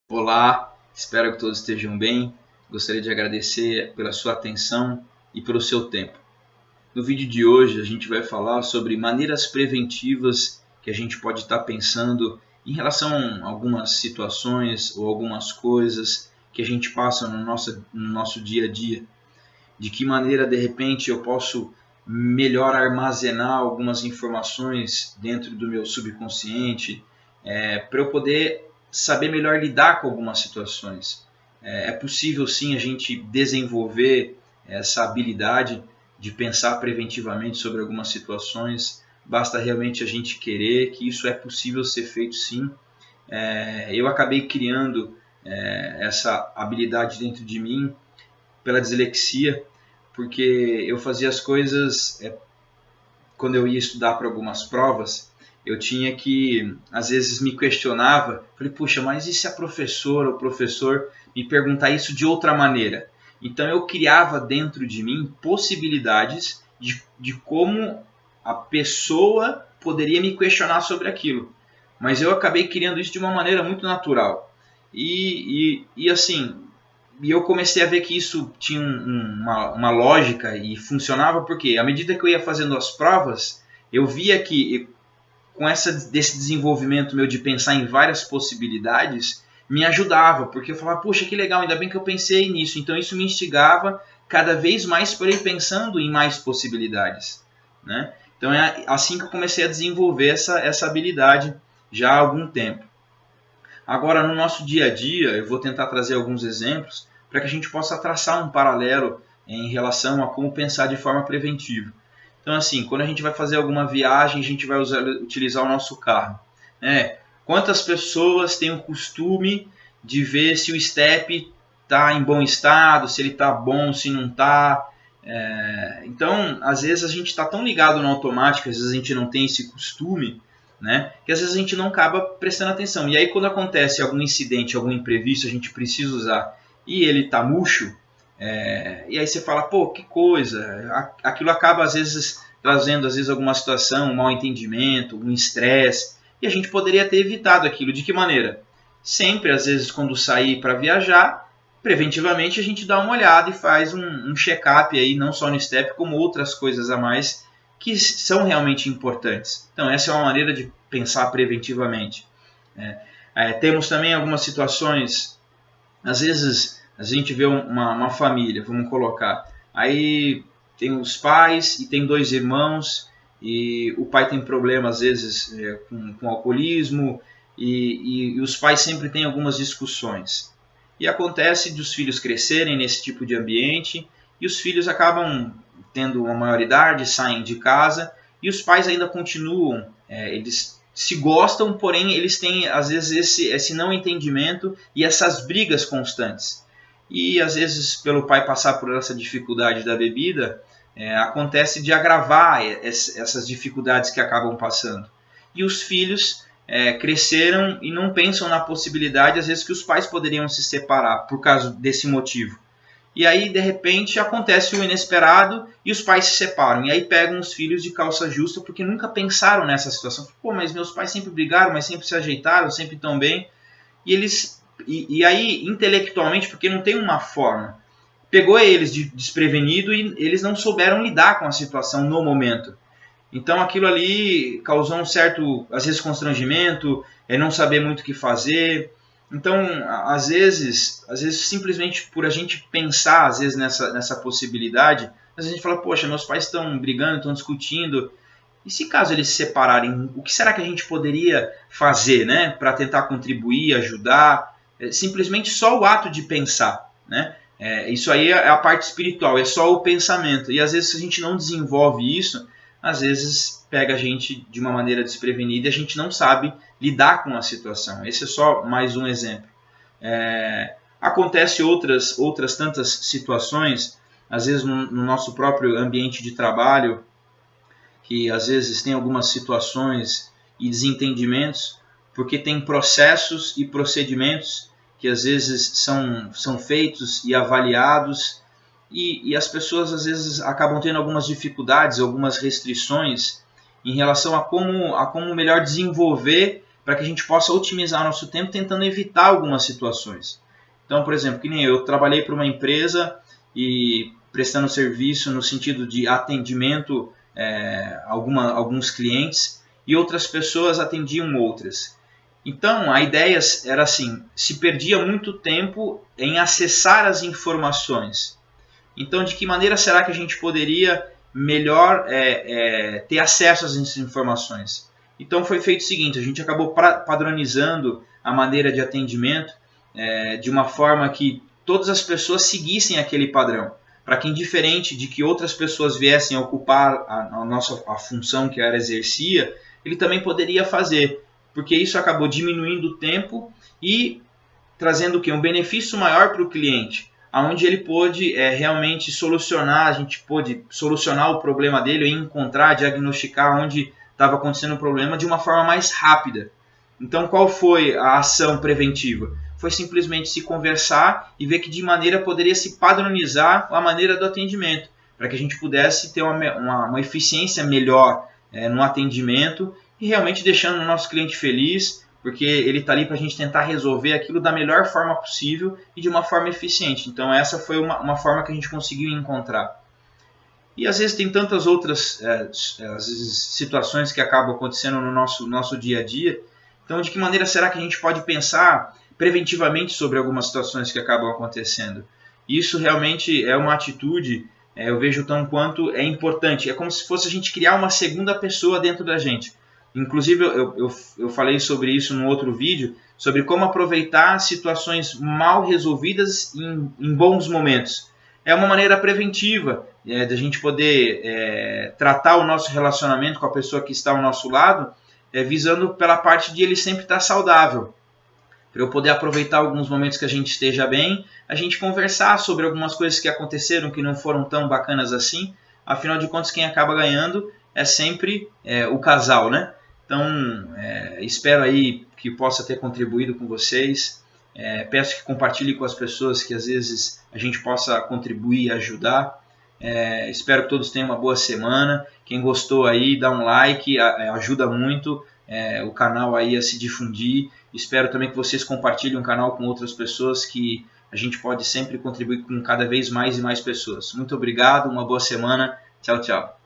Olá, espero que todos estejam bem. Gostaria de agradecer pela sua atenção e pelo seu tempo. No vídeo de hoje a gente vai falar sobre maneiras preventivas que a gente pode estar pensando em relação a algumas situações ou algumas coisas que a gente passa no nosso dia a dia. De que maneira, de repente, eu posso melhor armazenar algumas informações dentro do meu subconsciente, para eu poder saber melhor lidar com algumas situações. É possível sim a gente desenvolver essa habilidade de pensar preventivamente sobre algumas situações, basta realmente a gente querer, que isso é possível ser feito sim. Eu acabei criando essa habilidade dentro de mim pela dislexia, porque eu fazia as coisas quando eu ia estudar para algumas provas, eu tinha que, às vezes me questionava, falei, puxa, mas e se a professora ou o professor me perguntar isso de outra maneira? Então eu criava dentro de mim possibilidades de como a pessoa poderia me questionar sobre aquilo. Mas eu acabei criando isso de uma maneira muito natural. E assim, e eu comecei a ver que isso tinha uma lógica e funcionava porque, à medida que eu ia fazendo as provas, eu via que com desse desenvolvimento meu de pensar em várias possibilidades, me ajudava, porque eu falava, puxa, que legal, ainda bem que eu pensei nisso. Então isso me instigava cada vez mais para ir pensando em mais possibilidades, né? Então é assim que eu comecei a desenvolver essa habilidade já há algum tempo. Agora, no nosso dia a dia, eu vou tentar trazer alguns exemplos para que a gente possa traçar um paralelo em relação a como pensar de forma preventiva. Então, assim, quando a gente vai fazer alguma viagem, a gente vai utilizar o nosso carro. Quantas pessoas têm o costume de ver se o step está em bom estado, se ele está bom, se não está? Então, às vezes a gente está tão ligado no automático, às vezes a gente não tem esse costume, né, que às vezes a gente não acaba prestando atenção. E aí quando acontece algum incidente, algum imprevisto, a gente precisa usar e ele está murcho, e aí você fala, pô, que coisa, aquilo acaba às vezes trazendo alguma situação, um mal entendimento, um estresse, e a gente poderia ter evitado aquilo. De que maneira? Sempre, às vezes, quando sair para viajar, preventivamente a gente dá uma olhada e faz um check-up aí, não só no STEP, como outras coisas a mais que são realmente importantes. Então essa é uma maneira de pensar preventivamente. Temos também algumas situações, às vezes a gente vê uma família, vamos colocar, aí tem os pais e tem dois irmãos, e o pai tem problema às vezes com alcoolismo, e os pais sempre têm algumas discussões. E acontece de os filhos crescerem nesse tipo de ambiente, e os filhos acabam tendo uma maioridade, saem de casa, e os pais ainda continuam, eles se gostam, porém eles têm às vezes esse não entendimento e essas brigas constantes. E às vezes pelo pai passar por essa dificuldade da bebida, acontece de agravar essas dificuldades que acabam passando. E os filhos cresceram e não pensam na possibilidade, às vezes, que os pais poderiam se separar por causa desse motivo. E aí, de repente, acontece o inesperado e os pais se separam. E aí pegam os filhos de calça justa porque nunca pensaram nessa situação. Pô, mas meus pais sempre brigaram, mas sempre se ajeitaram, sempre estão bem. E aí, intelectualmente, porque não tem uma forma, pegou eles de desprevenido e eles não souberam lidar com a situação no momento. Então aquilo ali causou um certo, às vezes, constrangimento, não saber muito o que fazer. Então, às vezes simplesmente por a gente pensar às vezes nessa possibilidade, às vezes a gente fala, poxa, meus pais estão brigando, estão discutindo, e se caso eles se separarem, o que será que a gente poderia fazer, né, para tentar contribuir, ajudar? Simplesmente só o ato de pensar, né? Isso aí é a parte espiritual, é só o pensamento. E às vezes se a gente não desenvolve isso, às vezes pega a gente de uma maneira desprevenida e a gente não sabe lidar com a situação. Esse é só mais um exemplo. Acontece outras tantas situações, às vezes no nosso próprio ambiente de trabalho, que às vezes tem algumas situações e desentendimentos, porque tem processos e procedimentos que às vezes são feitos e avaliados, e as pessoas às vezes acabam tendo algumas dificuldades, algumas restrições em relação a como melhor desenvolver para que a gente possa otimizar o nosso tempo tentando evitar algumas situações. Então, por exemplo, que nem eu trabalhei para uma empresa e prestando serviço no sentido de atendimento a alguns clientes, e outras pessoas atendiam outras. Então, a ideia era assim, se perdia muito tempo em acessar as informações. Então, de que maneira será que a gente poderia melhor ter acesso às informações? Então, foi feito o seguinte, a gente acabou padronizando a maneira de atendimento de uma forma que todas as pessoas seguissem aquele padrão, para que, indiferente de que outras pessoas viessem a ocupar a função que ela exercia, ele também poderia fazer, porque isso acabou diminuindo o tempo e trazendo o quê? Um benefício maior para o cliente, onde ele pôde realmente solucionar, a gente pôde solucionar o problema dele, encontrar, diagnosticar onde estava acontecendo o problema de uma forma mais rápida. Então, qual foi a ação preventiva? Foi simplesmente se conversar e ver que de maneira poderia se padronizar a maneira do atendimento, para que a gente pudesse ter uma eficiência melhor no atendimento e realmente deixando o nosso cliente feliz, porque ele está ali para a gente tentar resolver aquilo da melhor forma possível e de uma forma eficiente. Então essa foi uma forma que a gente conseguiu encontrar. E às vezes tem tantas outras às vezes, situações que acabam acontecendo no nosso dia a dia. Então de que maneira será que a gente pode pensar preventivamente sobre algumas situações que acabam acontecendo? Isso realmente é uma atitude, eu vejo tão quanto é importante. É como se fosse a gente criar uma segunda pessoa dentro da gente. Inclusive eu falei sobre isso no outro vídeo, sobre como aproveitar situações mal resolvidas em bons momentos. É uma maneira preventiva de a gente poder tratar o nosso relacionamento com a pessoa que está ao nosso lado, visando pela parte de ele sempre estar saudável. Para eu poder aproveitar alguns momentos que a gente esteja bem, a gente conversar sobre algumas coisas que aconteceram que não foram tão bacanas assim. Afinal de contas, quem acaba ganhando é sempre o casal, né? Então, espero aí que possa ter contribuído com vocês. Peço que compartilhe com as pessoas que às vezes a gente possa contribuir e ajudar. Espero que todos tenham uma boa semana. Quem gostou aí, dá um like, ajuda muito o canal aí a se difundir. Espero também que vocês compartilhem o canal com outras pessoas, que a gente pode sempre contribuir com cada vez mais e mais pessoas. Muito obrigado, uma boa semana. Tchau, tchau.